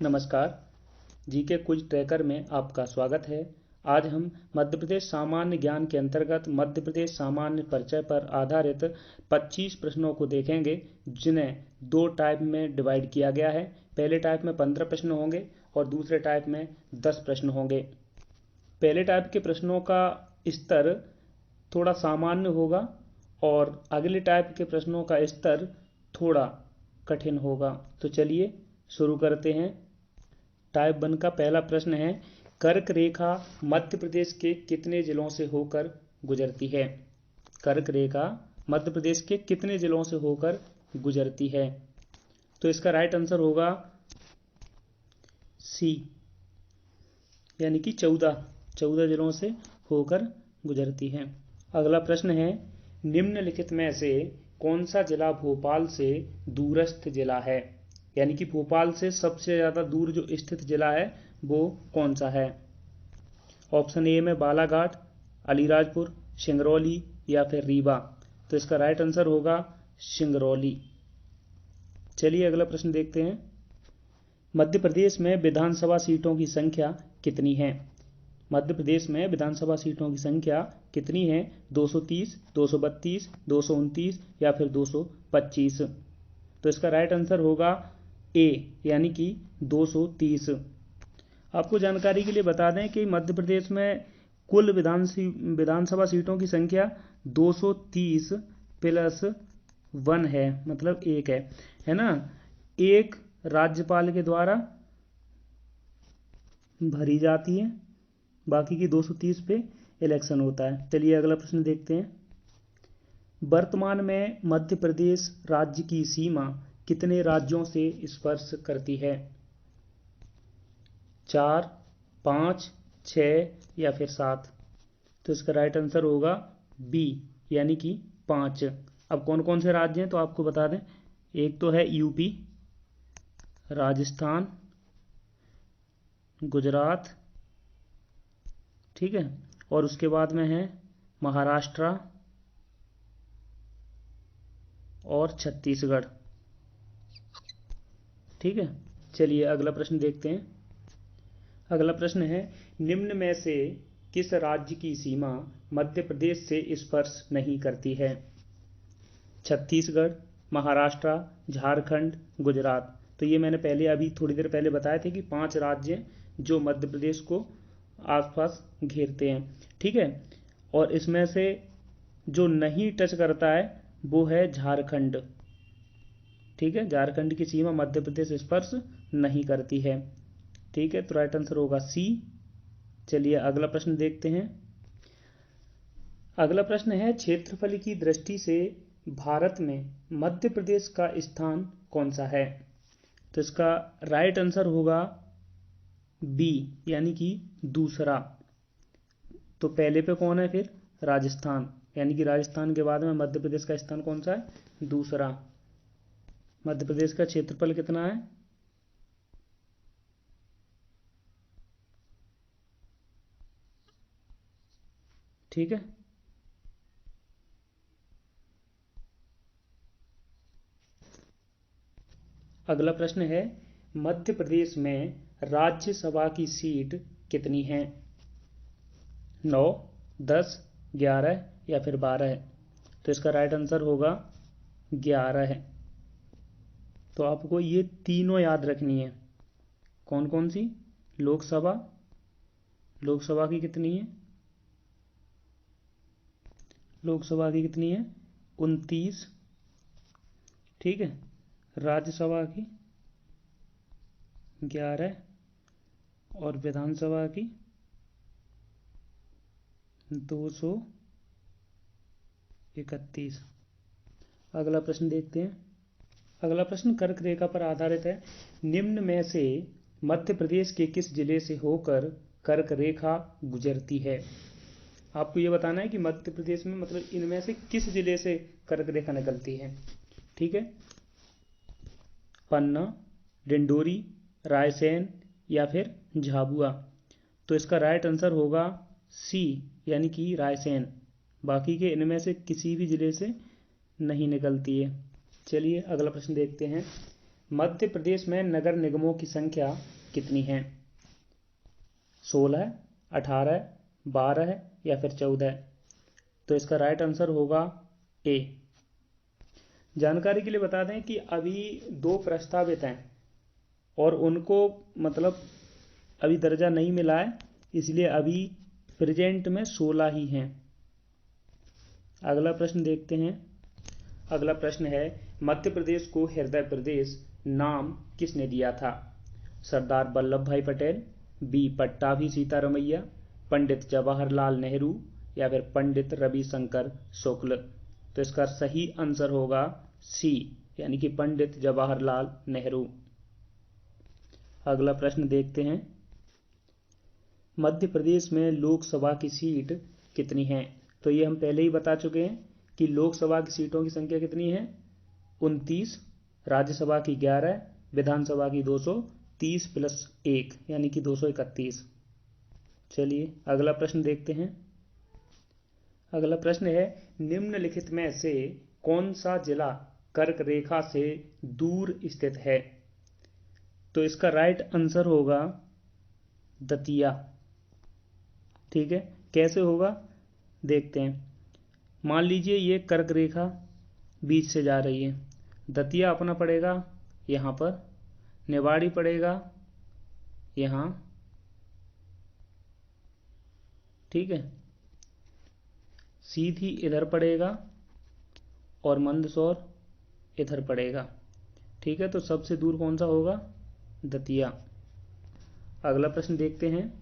नमस्कार। GK quiz tracker में आपका स्वागत है। आज हम मध्य प्रदेश सामान्य ज्ञान के अंतर्गत मध्य प्रदेश सामान्य परिचय पर आधारित 25 प्रश्नों को देखेंगे, जिन्हें दो टाइप में डिवाइड किया गया है। पहले टाइप में 15 प्रश्न होंगे और दूसरे टाइप में 10 प्रश्न होंगे। पहले टाइप के प्रश्नों का स्तर थोड़ा सामान्य होगा और अगले टाइप के प्रश्नों का स्तर थोड़ा कठिन होगा। तो चलिए शुरू करते हैं। टाइप 1 का पहला प्रश्न है, कर्क रेखा मध्य प्रदेश के कितने जिलों से होकर गुजरती है? कर्क रेखा मध्य प्रदेश के कितने जिलों से होकर गुजरती है? तो इसका राइट आंसर होगा सी, यानी कि 14 जिलों से होकर गुजरती है। अगला प्रश्न है, निम्नलिखित में से कौन सा जिला भोपाल से दूरस्थ जिला है? यानी कि भोपाल से सबसे ज़्यादा दूर जो स्थित जिला है वो कौन सा है? ऑप्शन ए में बालाघाट, अलीराजपुर, सिंगरौली या फिर रीवा। तो इसका राइट आंसर होगा सिंगरौली। चलिए अगला प्रश्न देखते हैं। मध्य प्रदेश में विधानसभा सीटों की संख्या कितनी है? मध्य प्रदेश में विधानसभा सीटों की संख्या कितनी है? 230, 232, 229 या फिर 225। तो इसका राइट आंसर होगा ए, यानी कि 230। आपको जानकारी के लिए बता दें कि मध्य प्रदेश में कुल विधानसभा सीटों की संख्या 230 प्लस 1 है, मतलब एक है ना। एक राज्यपाल के द्वारा भरी जाती है, बाकी की 230 पे इलेक्शन होता है। चलिए अगला प्रश्न देखते हैं। वर्तमान में मध्य प्रदेश राज्य की सीमा कितने राज्यों से स्पर्श करती है? 4, 5, 6 या फिर 7। तो इसका राइट आंसर होगा बी, यानी कि 5। अब कौन कौन से राज्य हैं तो आपको बता दें। एक तो है यूपी, राजस्थान, गुजरात, ठीक है, और उसके बाद में है महाराष्ट्र और छत्तीसगढ़, ठीक है। चलिए अगला प्रश्न देखते हैं। अगला प्रश्न है, निम्न में से किस राज्य की सीमा मध्य प्रदेश से स्पर्श नहीं करती है? छत्तीसगढ़, महाराष्ट्र, झारखंड, गुजरात। तो ये मैंने पहले अभी थोड़ी देर पहले बताए थे कि 5 राज्य हैं जो मध्य प्रदेश को आसपास घेरते हैं, ठीक है। और इसमें से जो नहीं टच करता है वो है झारखंड, ठीक है। झारखंड की सीमा मध्य प्रदेश स्पर्श नहीं करती है, ठीक है। तो राइट आंसर होगा सी। चलिए अगला प्रश्न देखते हैं। अगला प्रश्न है, क्षेत्रफल की दृष्टि से भारत में मध्य प्रदेश का स्थान कौन सा है? तो इसका राइट आंसर होगा बी, यानी कि दूसरा। तो पहले पे कौन है फिर? राजस्थान, यानी कि राजस्थान के बाद में मध्य प्रदेश का स्थान कौन सा है? दूसरा। मध्य प्रदेश का क्षेत्रफल कितना है? ठीक है। अगला प्रश्न है, मध्य प्रदेश में राज्यसभा की सीट कितनी है? 9, 10, 11 या फिर 12। तो इसका राइट आंसर होगा 11। तो आपको ये तीनों याद रखनी है। कौन कौन सी? लोकसभा, लोकसभा की कितनी है? लोकसभा की कितनी है? 29, ठीक है। राज्यसभा की 11 और विधानसभा की 231। अगला प्रश्न देखते हैं। अगला प्रश्न कर्क रेखा पर आधारित है। निम्न में से मध्य प्रदेश के किस जिले से होकर कर्क रेखा गुजरती है? आपको ये बताना है कि मध्य प्रदेश में मतलब इनमें से किस जिले से कर्क रेखा निकलती है, ठीक है। पन्ना, डिंडोरी, रायसेन या फिर झाबुआ। तो इसका राइट आंसर होगा सी, यानी कि रायसेन। बाकी के इनमें से किसी भी जिले से नहीं निकलती है। चलिए अगला प्रश्न देखते हैं। मध्य प्रदेश में नगर निगमों की संख्या कितनी है? 16, 18, 12 या फिर 14? तो इसका राइट आंसर होगा ए। जानकारी के लिए बता दें कि अभी 2 प्रस्तावित हैं और उनको मतलब अभी दर्जा नहीं मिला है, इसलिए अभी प्रेजेंट में 16 ही हैं। अगला प्रश्न देखते हैं। अगला प्रश्न है, मध्य प्रदेश को हृदय प्रदेश नाम किसने दिया था? सरदार वल्लभ भाई पटेल, बी पट्टाभी सीतारमैया, पंडित जवाहरलाल नेहरू या फिर पंडित रविशंकर शुक्ल? तो इसका सही आंसर होगा सी, यानी कि पंडित जवाहरलाल नेहरू। अगला प्रश्न देखते हैं। मध्य प्रदेश में लोकसभा की सीट कितनी है? तो ये हम पहले ही बता चुके हैं कि लोकसभा की सीटों की संख्या कितनी है? 29, राज्यसभा की 11, विधानसभा की 230 प्लस 1 यानी कि 231। चलिए अगला प्रश्न देखते हैं। अगला प्रश्न है, निम्नलिखित में से कौन सा जिला कर्क रेखा से दूर स्थित है? तो इसका राइट आंसर होगा दतिया। ठीक है, कैसे होगा देखते हैं। मान लीजिए ये कर्क रेखा बीच से जा रही है, दतिया अपना पड़ेगा यहाँ पर, निवाड़ी पड़ेगा यहाँ, ठीक है, सीधी इधर पड़ेगा और मंदसौर इधर पड़ेगा। ठीक है, तो सबसे दूर कौन सा होगा? दतिया। अगला प्रश्न देखते हैं।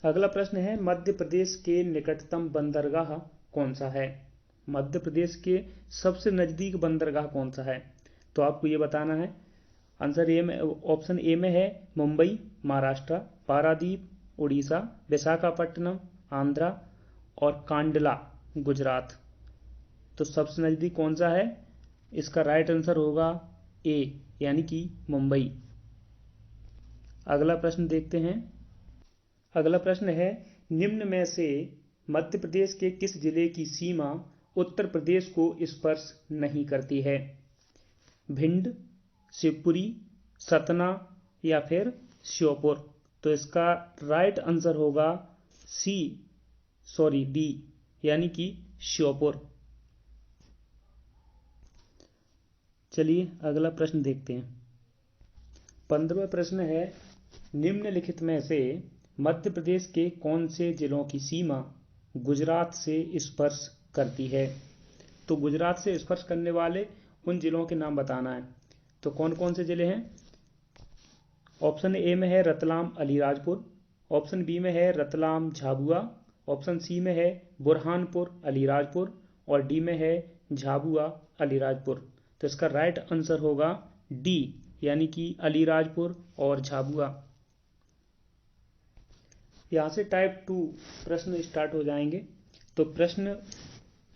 अगला प्रश्न है, मध्य प्रदेश के निकटतम बंदरगाह कौन सा है? मध्य प्रदेश के सबसे नज़दीक बंदरगाह कौन सा है? तो आपको ये बताना है। आंसर ए में, ऑप्शन ए में है मुंबई महाराष्ट्र, पारादीप उड़ीसा, विशाखापट्टनम आंध्रा और कांडला गुजरात। तो सबसे नज़दीक कौन सा है? इसका राइट आंसर होगा ए, यानी कि मुंबई। अगला प्रश्न देखते हैं। अगला प्रश्न है, निम्न में से मध्य प्रदेश के किस जिले की सीमा उत्तर प्रदेश को स्पर्श नहीं करती है? भिंड, शिवपुरी, सतना या फिर श्योपुर? तो इसका राइट आंसर होगा डी, यानी कि श्योपुर। चलिए अगला प्रश्न देखते हैं। 15वां प्रश्न है, निम्नलिखित में से मध्य प्रदेश के कौन से जिलों की सीमा गुजरात से स्पर्श करती है? तो गुजरात से स्पर्श करने वाले उन जिलों के नाम बताना है। तो कौन कौन से जिले हैं? ऑप्शन ए में है रतलाम अलीराजपुर, ऑप्शन बी में है रतलाम झाबुआ, ऑप्शन सी में है बुरहानपुर अलीराजपुर और डी में है झाबुआ अलीराजपुर। तो इसका राइट आंसर होगा डी, यानी कि अलीराजपुर और झाबुआ। यहाँ से टाइप 2 प्रश्न स्टार्ट हो जाएंगे। तो प्रश्न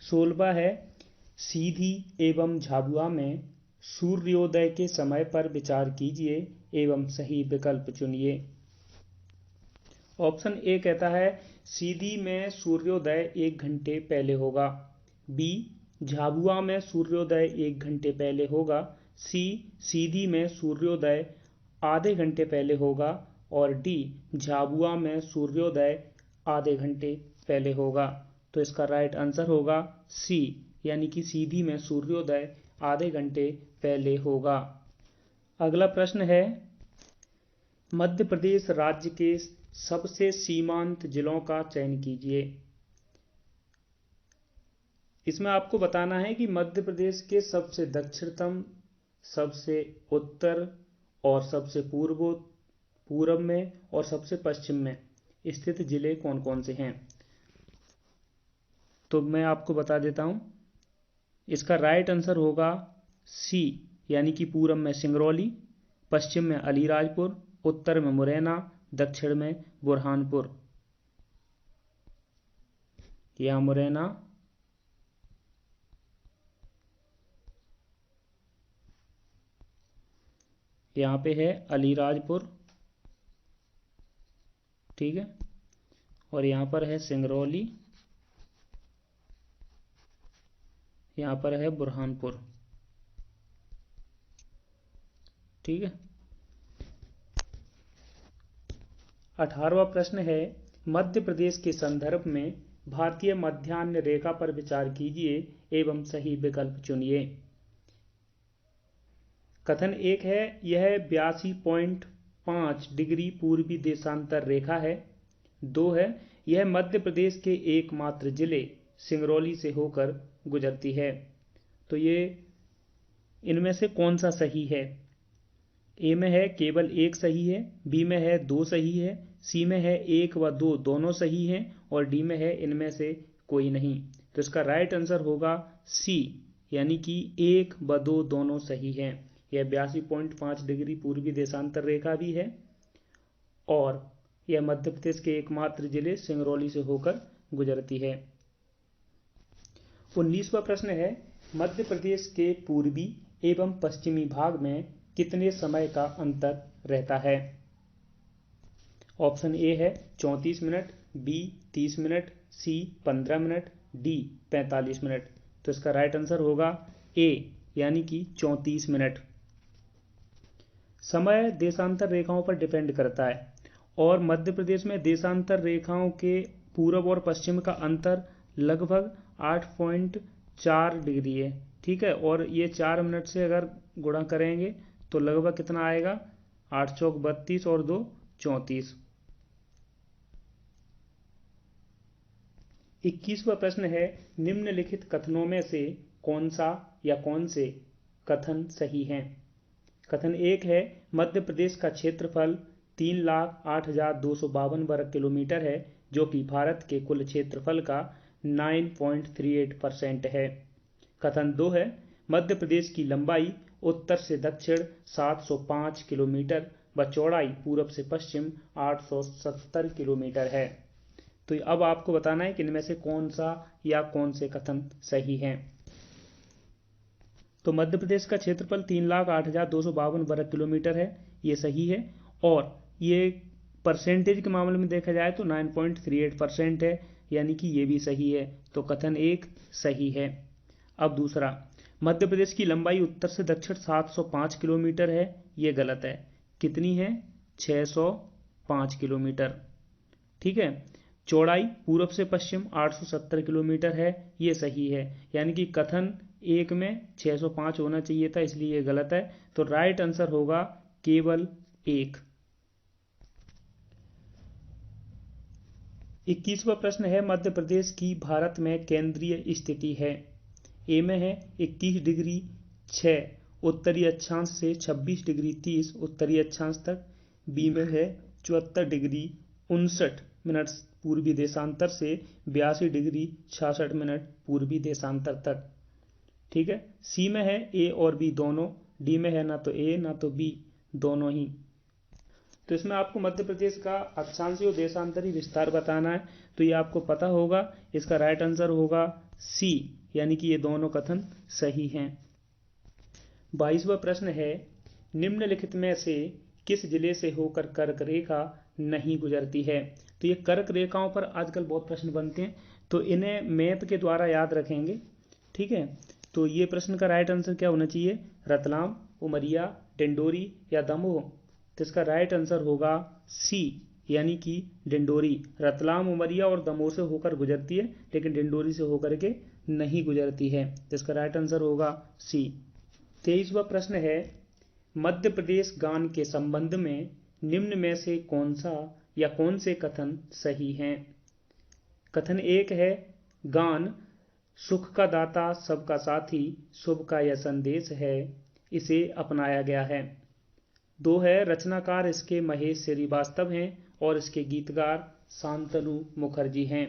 16वां है, सीधी एवं झाबुआ में सूर्योदय के समय पर विचार कीजिए एवं सही विकल्प चुनिए। ऑप्शन ए कहता है सीधी में सूर्योदय 1 घंटे पहले होगा, बी झाबुआ में सूर्योदय 1 घंटे पहले होगा, सी सीधी में सूर्योदय आधे घंटे पहले होगा और डी झाबुआ में सूर्योदय आधे घंटे पहले होगा। तो इसका राइट आंसर होगा सी, यानी कि सीधी में सूर्योदय आधे घंटे पहले होगा। अगला प्रश्न है, मध्य प्रदेश राज्य के सबसे सीमांत जिलों का चयन कीजिए। इसमें आपको बताना है कि मध्य प्रदेश के सबसे दक्षिणतम, सबसे उत्तर और सबसे पूर्व में और सबसे पश्चिम में स्थित जिले कौन कौन से हैं। तो मैं आपको बता देता हूं, इसका राइट आंसर होगा सी, यानी कि पूर्व में सिंगरौली, पश्चिम में अलीराजपुर, उत्तर में मुरैना, दक्षिण में बुरहानपुर। यहाँ मुरैना, यहाँ पे है अलीराजपुर, ठीक है, और यहाँ पर है सिंगरौली, यहाँ पर है बुरहानपुर। ठीक है। 18वां प्रश्न है, मध्य प्रदेश के संदर्भ में भारतीय मध्याह्न रेखा पर विचार कीजिए एवं सही विकल्प चुनिए। कथन 1 है, यह 82.5 डिग्री पूर्वी देशांतर रेखा है। 2 है, यह मध्य प्रदेश के एकमात्र जिले सिंगरौली से होकर गुजरती है। तो ये इनमें से कौन सा सही है? ए में है केवल एक सही है, बी में है 2 सही है, सी में है 1 व 2 दोनों सही हैं और डी में है इनमें से कोई नहीं। तो इसका राइट आंसर होगा सी, यानी कि 1 व 2 दोनों सही हैं। यह 82.5 डिग्री पूर्वी देशांतर रेखा भी है और यह मध्य प्रदेश के एकमात्र जिले सिंगरौली से होकर गुजरती है। 19वां प्रश्न है, मध्य प्रदेश के पूर्वी एवं पश्चिमी भाग में कितने समय का अंतर रहता है? ऑप्शन ए है 34 मिनट, बी 30 मिनट, सी 15 मिनट, डी 45 मिनट। तो इसका राइट आंसर होगा ए, यानी कि 34 मिनट। समय देशांतर रेखाओं पर डिपेंड करता है और मध्य प्रदेश में देशांतर रेखाओं के पूर्व और पश्चिम का अंतर लगभग 8.4 डिग्री है। ठीक है, और ये 4 मिनट से अगर गुणा करेंगे तो लगभग कितना आएगा? 8 चौक 32 और 2 34। 21वां प्रश्न है, निम्नलिखित कथनों में से कौन सा या कौन से कथन सही हैं? कथन 1 है, मध्य प्रदेश का क्षेत्रफल 3,08,252 वर्ग किलोमीटर है, जो कि भारत के कुल क्षेत्रफल का 9.38% है। कथन 2 है, मध्य प्रदेश की लंबाई उत्तर से दक्षिण 705 किलोमीटर व चौड़ाई पूरब से पश्चिम 870 किलोमीटर है। तो अब आपको बताना है कि इनमें से कौन सा या कौन से कथन सही हैं। तो मध्य प्रदेश का क्षेत्रफल 3,08,252 वर्ग किलोमीटर है, ये सही है। और ये परसेंटेज के मामले में देखा जाए तो 9.38% है, यानी कि ये भी सही है। तो कथन 1 सही है। अब दूसरा, मध्य प्रदेश की लंबाई उत्तर से दक्षिण 705 किलोमीटर है, ये गलत है। कितनी है? 605 किलोमीटर। ठीक है। चौड़ाई पूरब से पश्चिम 870 किलोमीटर है, ये सही है। यानी कि कथन 1 में 605 होना चाहिए था, इसलिए ये गलत है। तो राइट आंसर होगा केवल 1। 21वां प्रश्न है, मध्य प्रदेश की भारत में केंद्रीय स्थिति है। ए में है 21 डिग्री 6 उत्तरी अक्षांश से 26 डिग्री 30 उत्तरी अक्षांश तक। बी में है 74 डिग्री 59 मिनट पूर्वी देशांतर से 82 डिग्री 66 मिनट पूर्वी देशांतर तक। ठीक है। सी में है ए और बी दोनों, डी में है ना तो ए ना तो बी, दोनों ही। तो इसमें आपको मध्य प्रदेश का अक्षांशीय और देशांतरी विस्तार बताना है, तो ये आपको पता होगा। इसका राइट आंसर होगा सी, यानी कि ये दोनों कथन सही हैं। 22वां प्रश्न है, निम्नलिखित में से किस जिले से होकर कर्क रेखा नहीं गुजरती है? तो ये कर्क रेखाओं पर आजकल बहुत प्रश्न बनते हैं, तो इन्हें मैप के द्वारा याद रखेंगे। ठीक है। तो ये प्रश्न का राइट आंसर क्या होना चाहिए? रतलाम, उमरिया, डिंडोरी या दमोह। तो इसका राइट आंसर होगा सी, यानी कि डिंडोरी। रतलाम, उमरिया और दमोह से होकर गुजरती है, लेकिन डिंडोरी से होकर के नहीं गुजरती है। तो इसका राइट आंसर होगा सी। 23वां प्रश्न है, मध्य प्रदेश गान के संबंध में निम्न में से कौन सा या कौन से कथन सही हैं? कथन 1 है, गान सुख का दाता सबका साथी शुभ का यह संदेश है, इसे अपनाया गया है। 2 है, रचनाकार इसके महेश श्रीवास्तव हैं और इसके गीतकार शांतनु मुखर्जी हैं।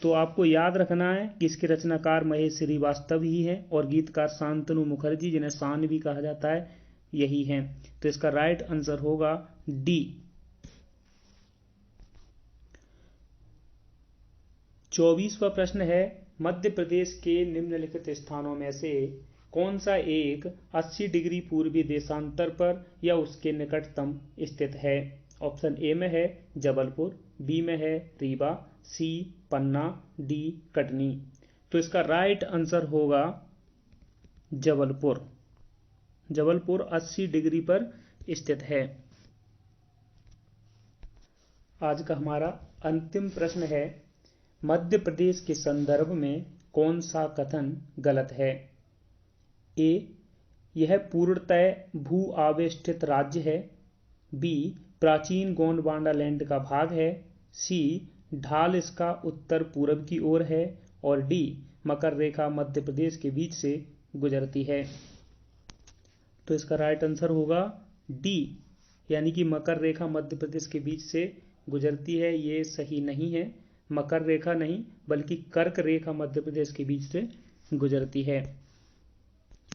तो आपको याद रखना है कि इसके रचनाकार महेश श्रीवास्तव ही हैं और गीतकार शांतनु मुखर्जी, जिन्हें शान भी कहा जाता है, यही हैं। तो इसका राइट आंसर होगा डी। 24वां प्रश्न है, मध्य प्रदेश के निम्नलिखित स्थानों में से कौन सा एक 80 डिग्री पूर्वी देशांतर पर या उसके निकटतम स्थित है? ऑप्शन ए में है जबलपुर, बी में है रीवा, सी पन्ना, डी कटनी। तो इसका राइट आंसर होगा जबलपुर। जबलपुर 80 डिग्री पर स्थित है। आज का हमारा अंतिम प्रश्न है, मध्य प्रदेश के संदर्भ में कौन सा कथन गलत है? ए, यह पूर्णतः भू आवेष्टित राज्य है। बी, प्राचीन गोंडवाना लैंड का भाग है। सी, ढाल इसका उत्तर पूर्व की ओर है। और डी, मकर रेखा मध्य प्रदेश के बीच से गुजरती है। तो इसका राइट आंसर होगा डी, यानी कि मकर रेखा मध्य प्रदेश के बीच से गुजरती है। ये सही नहीं है, मकर रेखा नहीं बल्कि कर्क रेखा मध्य प्रदेश के बीच से गुजरती है।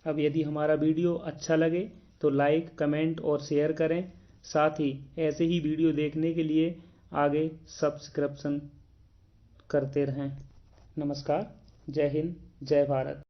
अब यदि हमारा वीडियो अच्छा लगे तो लाइक, कमेंट और शेयर करें। साथ ही ऐसे ही वीडियो देखने के लिए आगे सब्सक्रिप्शन करते रहें। नमस्कार, जय हिंद, जय भारत।